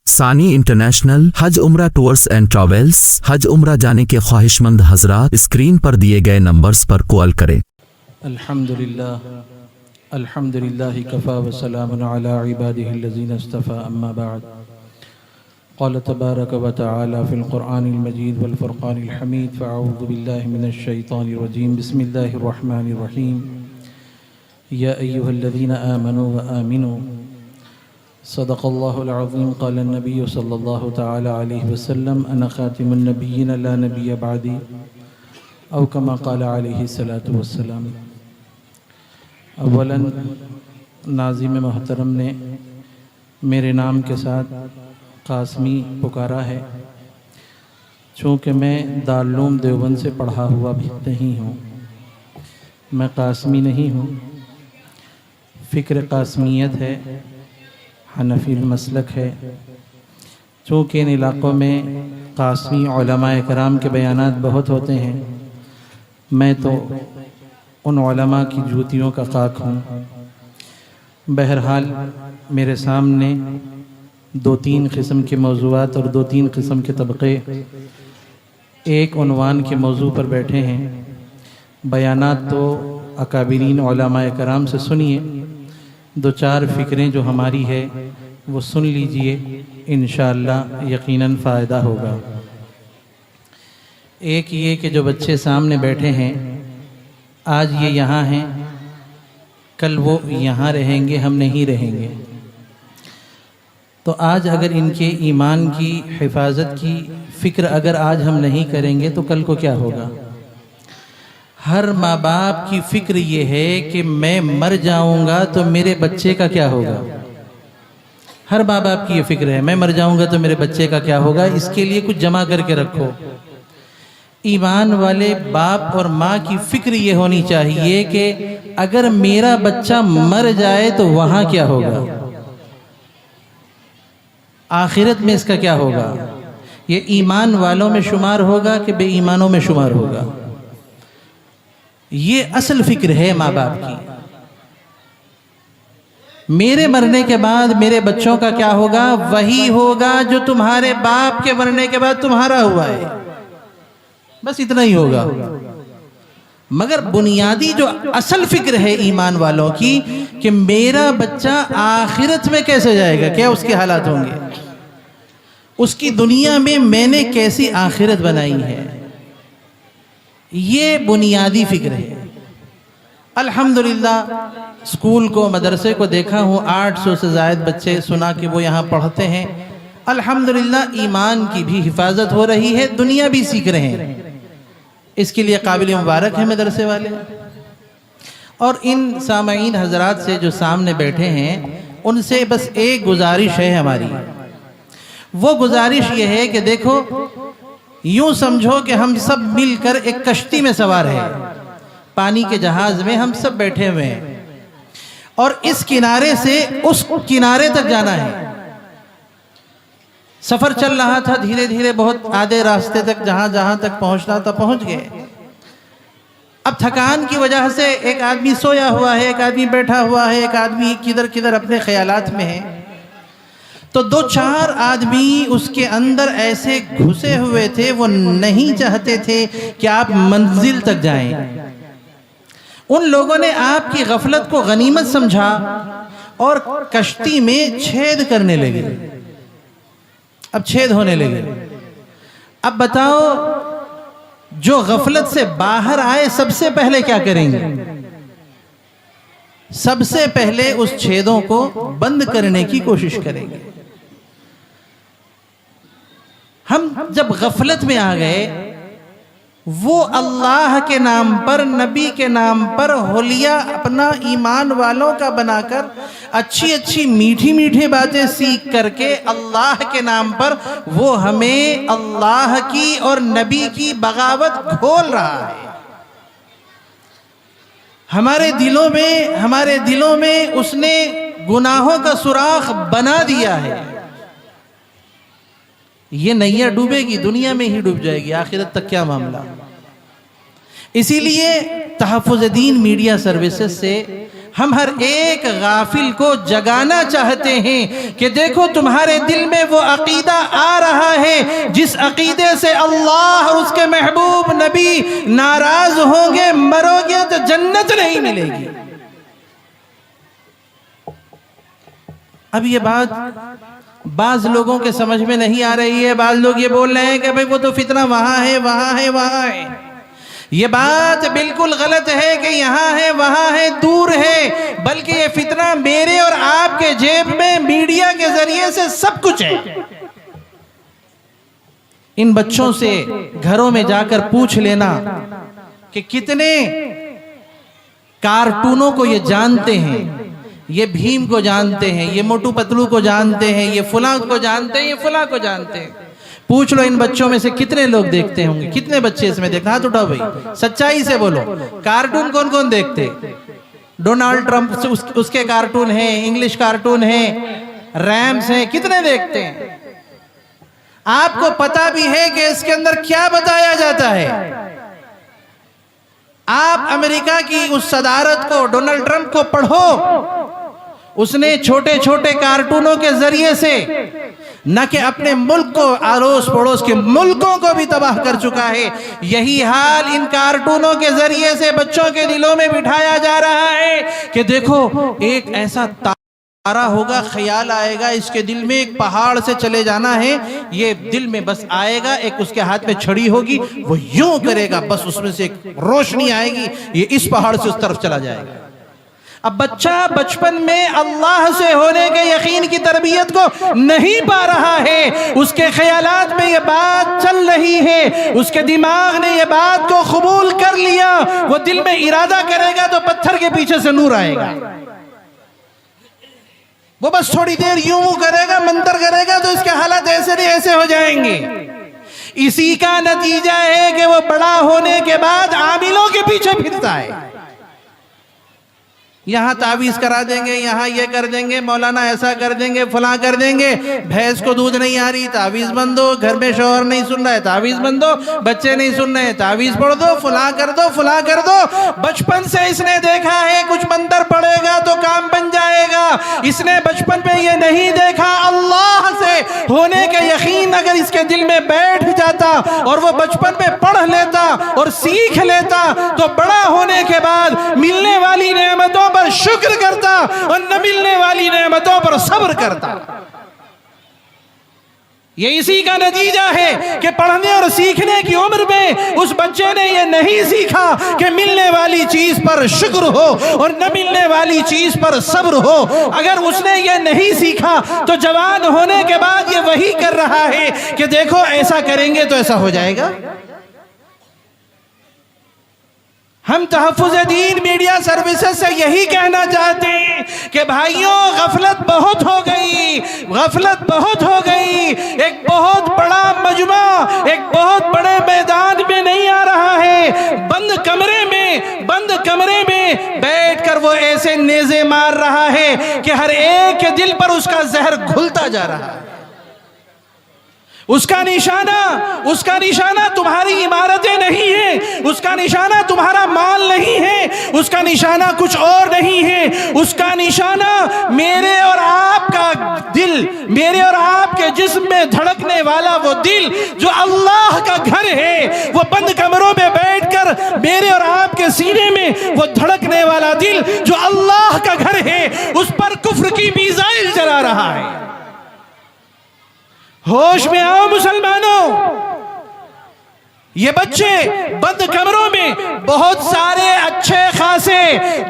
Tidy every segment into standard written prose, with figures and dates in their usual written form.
ثانی انٹرنیشنل حج عمرہ tours and travels حج عمرہ جانے کے خواہش مند حضرات اسکرین پر دیے گئے نمبرز پر کال کریں۔ الحمدللہ کفا وسلام علی عبادہ الذین اصطفى اما بعد قال تبارک و تعالی فی القرآن المجید والفرقان الحمید فاعوذ باللہ من الشیطان الرجیم بسم اللہ الرحمن الرحیم یا ایہا الذین آمنوا وآمنوا صدق اللہ العظیم قال النبی صلی اللہ تعالی علیہ وسلم انا خاتم النبیین لا نبی بعدی او کما قال علیہ الصلاۃ والسلام۔ اولاً ناظم محترم نے میرے نام کے ساتھ قاسمی پکارا ہے، چونکہ میں دارالعلوم دیوبند سے پڑھا ہوا بھی نہیں ہوں، میں قاسمی نہیں ہوں، فکر قاسمیت ہے، حنفی المسلک ہے۔ چونکہ ان علاقوں میں قاسمی علماء کرام کے بیانات بہت ہوتے ہیں، میں تو ان علماء کی جوتیوں کا خاک ہوں۔ بہرحال میرے سامنے دو تین قسم کے موضوعات اور دو تین قسم کے طبقے ایک عنوان کے موضوع پر بیٹھے ہیں۔ بیانات تو اکابرین علماء کرام سے سنیے، دو چار فکریں جو ہماری ہے وہ سن لیجئے، انشاءاللہ یقیناً فائدہ ہوگا۔ ایک یہ کہ جو بچے سامنے بیٹھے ہیں، آج یہ یہاں ہیں، کل وہ یہاں رہیں گے، ہم نہیں رہیں گے۔ تو آج اگر ان کے ایمان کی حفاظت کی فکر اگر آج ہم نہیں کریں گے تو کل کو کیا ہوگا؟ ہر ماں باپ کی فکر یہ ہے کہ میں مر جاؤں گا تو میرے بچے کا کیا ہوگا۔ ہر ماں باپ کی یہ فکر ہے، میں مر جاؤں گا تو میرے بچے کا کیا ہوگا، اس کے لیے کچھ جمع کر کے رکھو۔ ایمان والے باپ اور ماں کی فکر یہ ہونی چاہیے کہ اگر میرا بچہ مر جائے تو وہاں کیا ہوگا، آخرت میں اس کا کیا ہوگا۔ یہ ایمان والوں میں شمار ہوگا کہ بے ایمانوں میں شمار ہوگا۔ یہ اصل فکر ہے ماں باپ کی۔ میرے مرنے کے بعد میرے بچوں کا کیا ہوگا، وہی ہوگا جو تمہارے باپ کے مرنے کے بعد تمہارا ہوا ہے، بس اتنا ہی ہوگا۔ مگر بنیادی جو اصل فکر ہے ایمان والوں کی کہ میرا بچہ آخرت میں کیسے جائے گا، کیا اس کے حالات ہوں گے، اس کی دنیا میں میں نے کیسی آخرت بنائی ہے، یہ بنیادی فکر ہے۔ الحمدللہ اسکول کو مدرسے کو دیکھا ہوں، 800 سے زائد بچے سنا کہ وہ یہاں پڑھتے ہیں۔ الحمدللہ ایمان کی بھی حفاظت ہو رہی ہے، دنیا بھی سیکھ رہے ہیں، اس کے لیے قابل مبارک ہے مدرسے والے۔ اور ان سامعین حضرات سے جو سامنے بیٹھے ہیں ان سے بس ایک گزارش ہے ہماری، وہ گزارش یہ ہے کہ دیکھو یوں سمجھو کہ ہم سب مل کر ایک کشتی میں سوار ہیں، پانی کے جہاز میں ہم سب بیٹھے ہوئے ہیں، اور اس کنارے سے اس کنارے تک جانا ہے۔ سفر چل رہا تھا، دھیرے دھیرے بہت آدھے راستے تک جہاں تک پہنچنا تھا پہنچ گئے۔ اب تھکان کی وجہ سے ایک آدمی سویا ہوا ہے، ایک آدمی بیٹھا ہوا ہے، ایک آدمی کدھر اپنے خیالات میں ہے۔ تو دو چار آدمی اس کے اندر ایسے گھسے ہوئے تھے، وہ نہیں چاہتے تھے کہ آپ منزل تک جائیں۔ ان لوگوں نے آپ کی غفلت کو غنیمت سمجھا اور کشتی میں چھید کرنے لگے۔ اب چھید ہونے لگے۔ اب بتاؤ جو غفلت سے باہر آئے سب سے پہلے کیا کریں گے؟ سب سے پہلے اس چھیدوں کو بند کرنے کی کوشش کریں گے۔ ہم جب غفلت میں آ گئے، وہ اللہ کے نام پر، نبی کے نام پر حلیہ اپنا ایمان والوں کا بنا کر اچھی اچھی میٹھی میٹھی باتیں سیکھ کر کے اللہ کے نام پر وہ ہمیں اللہ کی اور نبی کی بغاوت گھول رہا ہے۔ ہمارے دلوں میں اس نے گناہوں کا سوراخ بنا دیا ہے۔ یہ نیا ڈوبے گی، دنیا میں ہی ڈوب جائے گی، آخرت تک کیا معاملہ۔ اسی لیے تحفظ دین میڈیا سروسز سے ہم ہر ایک غافل کو جگانا چاہتے ہیں کہ دیکھو تمہارے دل میں وہ عقیدہ آ رہا ہے جس عقیدے سے اللہ اور اس کے محبوب نبی ناراض ہوں گے، مرو گے تو جنت نہیں ملے گی۔ اب یہ بات بعض لوگوں کے سمجھ میں نہیں آ رہی ہے۔ بعض لوگ یہ بول رہے ہیں کہ بھئی وہ تو فتنہ وہاں ہے وہاں ہے وہاں ہے۔ یہ بات بالکل غلط ہے کہ یہاں ہے وہاں ہے دور ہے، بلکہ یہ فتنہ میرے اور آپ کے جیب میں میڈیا کے ذریعے سے سب کچھ ہے۔ ان بچوں سے گھروں میں جا کر پوچھ لینا کہ کتنے کارٹونوں کو یہ جانتے ہیں، یہ بھیم کو جانتے ہیں، یہ موٹو پتلو کو جانتے ہیں، یہ فلاں کو جانتے ہیں، یہ فلاں کو جانتے ہیں۔ پوچھ لو ان بچوں میں سے کتنے لوگ دیکھتے ہوں گے، کتنے بچے اس میں دیکھتے؟ ہاتھ اٹھاؤ بھائی، سچائی سے بولو۔ کارٹون کون کون دیکھتے؟ ڈونالڈ ٹرمپ اس کے کارٹون ہیں، انگلش کارٹون ہیں، ریمز ہیں، کتنے دیکھتے ہیں؟ آپ کو پتا بھی ہے کہ اس کے اندر کیا بتایا جاتا ہے؟ آپ امریکہ کی اس صدارت کو، ڈونالڈ ٹرمپ کو پڑھو، اس نے چھوٹے چھوٹے کارٹونوں کے ذریعے سے نہ کہ اپنے ملک کو، آروس پڑوس کے ملکوں کو بھی تباہ کر چکا ہے۔ یہی حال ان کارٹونوں کے ذریعے سے بچوں کے دلوں میں بٹھایا جا رہا ہے کہ دیکھو ایک ایسا تارا ہوگا، خیال آئے گا اس کے دل میں، ایک پہاڑ سے چلے جانا ہے، یہ دل میں بس آئے گا، ایک اس کے ہاتھ میں چھڑی ہوگی، وہ یوں کرے گا، بس اس میں سے ایک روشنی آئے گی، یہ اس پہاڑ سے اس طرف چلا جائے گا۔ اب بچہ بچپن میں اللہ سے ہونے کے یقین کی تربیت کو نہیں پا رہا ہے، اس کے خیالات میں یہ بات چل رہی ہے، اس کے دماغ نے یہ بات کو قبول کر لیا، وہ دل میں ارادہ کرے گا تو پتھر کے پیچھے سے نور آئے گا۔ وہ بس تھوڑی دیر یوں کرے گا، منتر کرے گا تو اس کے حالات ایسے نہیں ایسے ہو جائیں گے۔ اسی کا نتیجہ ہے کہ وہ بڑا ہونے کے بعد عاملوں کے پیچھے پھرتا ہے۔ یہاں تعویذ کرا دیں گے، یہاں یہ کر دیں گے، مولانا ایسا کر دیں گے، فلاں کر دیں گے، بھینس کو دودھ نہیں آ رہی تعویذ بندو، گھر میں شوہر نہیں سن رہا ہے تعویذ بندو، بچے نہیں سن رہے تعویذ پڑھ دو، فلاں کر دو، فلاں کر دو۔ بچپن سے اس نے دیکھا ہے کچھ منتر پڑھے گا تو کام بن جائے گا، اس نے بچپن میں یہ نہیں دیکھا اللہ سے ہونے کے یقین اگر اس کے دل میں بیٹھ جاتا اور وہ بچپن میں پڑھ لیتا اور سیکھ لیتا تو بڑا ہونے کے بعد ملنے والی نعمتوں پر شکر کرتا اور نہ ملنے والی نعمتوں پر صبر کرتا۔ یہ اسی کا نتیجہ ہے کہ پڑھنے اور سیکھنے کی عمر میں اس بچے نے یہ نہیں سیکھا کہ ملنے والی چیز پر شکر ہو اور نہ ملنے والی چیز پر صبر ہو۔ اگر اس نے یہ نہیں سیکھا تو جوان ہونے کے بعد یہ وہی کر رہا ہے کہ دیکھو ایسا کریں گے تو ایسا ہو جائے گا۔ ہم تحفظ دین میڈیا سروسز سے یہی کہنا چاہتے ہیں کہ بھائیوں غفلت بہت ہو گئی، غفلت بہت ہو گئی۔ ایک بہت بڑا مجمع ایک بہت بڑے میدان میں نہیں آ رہا ہے، بند کمرے میں بیٹھ کر وہ ایسے نیزے مار رہا ہے کہ ہر ایک کے دل پر اس کا زہر گھلتا جا رہا ہے۔ اس کا نشانہ تمہاری عمارتیں نہیں ہیں، اس کا نشانہ تمہارا مال نہیں ہے، اس کا نشانہ کچھ اور نہیں ہے، اس کا نشانہ میرے اور آپ کا دل، میرے اور آپ کے جسم میں دھڑکنے والا وہ دل جو اللہ کا گھر ہے، وہ بند کمروں میں بیٹھ کر میرے اور آپ کے سینے میں وہ دھڑکنے والا دل جو اللہ کا گھر ہے اس پر کفر کی میزائل چلا رہا ہے۔ ہوش میں آؤ مسلمانوں، یہ بچے بند کمروں میں بہت سارے اچھے خاصے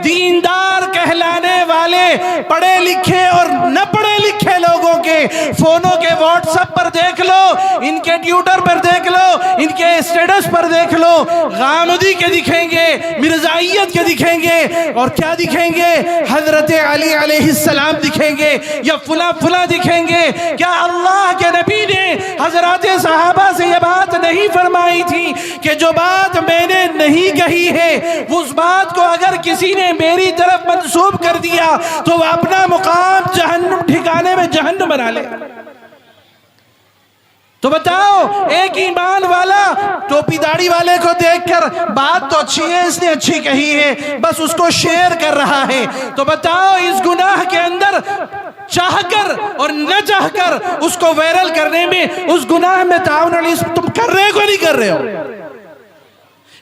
دیندار کہلانے والے پڑھے لکھے اور نہ پڑھے لکھے لوگوں کے فونوں کے واٹس ایپ پر دیکھ لو، ان کے ٹویٹر پر دیکھ لو، ان کے اسٹیٹس پر دیکھ لو، غامدی کے دکھیں گے، مرزائیت کے دکھیں گے، اور کیا دکھیں گے؟ حضرت علی علیہ السلام دکھیں گے یا فلاں دکھیں گے۔ کیا اللہ کے نبی نے حضرات صحابہ سے یہ بات نہیں فرمائی تھی کہ جو بات میں نے نہیں کہی ہے اس بات کو اگر کسی نے میری طرف منسوب کر دیا تو وہ اپنا مقام جہنم ٹھکانے میں جہنم بنا لے؟ تو بتاؤ ایک ایمان والا ٹوپی داڑھی والے کو دیکھ کر بات تو اچھی ہے، اس نے اچھی کہی ہے، بس اس کو شیئر کر رہا ہے، تو بتاؤ اس گناہ کے اندر چاہ کر اور نہ چاہ کر اس کو وائرل کرنے میں، اس گناہ میں تعاون تم کر رہے ہو کہ نہیں کر رہے ہو؟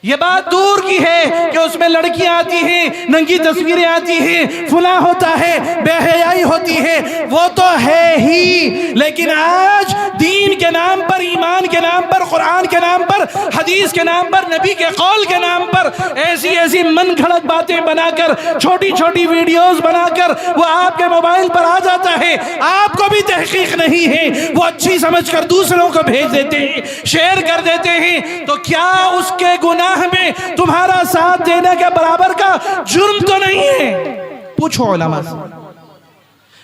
یہ بات دور کی ہے کہ اس میں لڑکیاں آتی ہیں، ننگی تصویریں آتی ہیں، فلاں ہوتا ہے، بے حیائی ہوتی ہے، وہ تو ہے ہی، لیکن آج دین کے نام پر، ایمان کے نام پر، قرآن کے نام پر، حدیث کے نام پر، نبی کے قول کے نام پر ایسی من گھڑت باتیں بنا کر، چھوٹی چھوٹی ویڈیوز بنا کر وہ آپ کے موبائل پر آ جاتا ہے، آپ کو بھی تحقیق نہیں ہے، وہ اچھی سمجھ کر دوسروں کو بھیج دیتے ہیں، شیئر کر دیتے ہیں، تو کیا اس کے گناہ میں تمہارا ساتھ دینے کے برابر کا جرم تو نہیں ہے؟ پوچھو علماء سے۔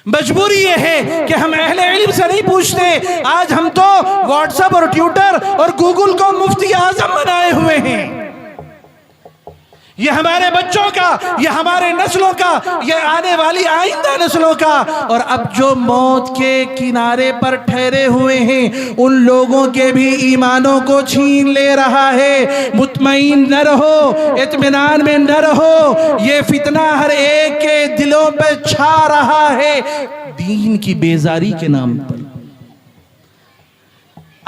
مجبوری یہ ہے کہ ہم اہل علم سے نہیں پوچھتے، آج ہم تو واٹس ایپ اور ٹویٹر اور گوگل کو مفتی اعظم بنائے ہوئے ہیں۔ یہ ہمارے بچوں کا، یہ ہمارے نسلوں کا، یہ آنے والی آئندہ نسلوں کا، اور اب جو موت کے کنارے پر ٹھہرے ہوئے ہیں ان لوگوں کے بھی ایمانوں کو چھین لے رہا ہے۔ مطمئن نہ رہو، اطمینان میں نہ رہو، یہ فتنہ ہر ایک کے دلوں پہ چھا رہا ہے دین کی بیزاری کے نام پر۔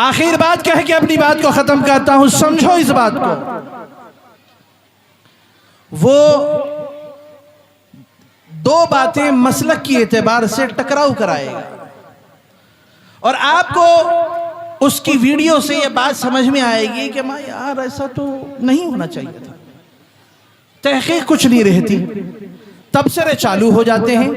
آخر بات کہہ کے اپنی بات کو ختم کرتا ہوں، سمجھو اس بات کو، وہ دو باتیں مسلک کی اعتبار سے ٹکراؤ کرائے گا، اور آپ کو اس کی ویڈیو سے یہ بات سمجھ میں آئے گی کہ ماں یار ایسا تو نہیں ہونا چاہیے تھا، تحقیق کچھ نہیں رہتی، تبصرے چالو ہو جاتے ہیں،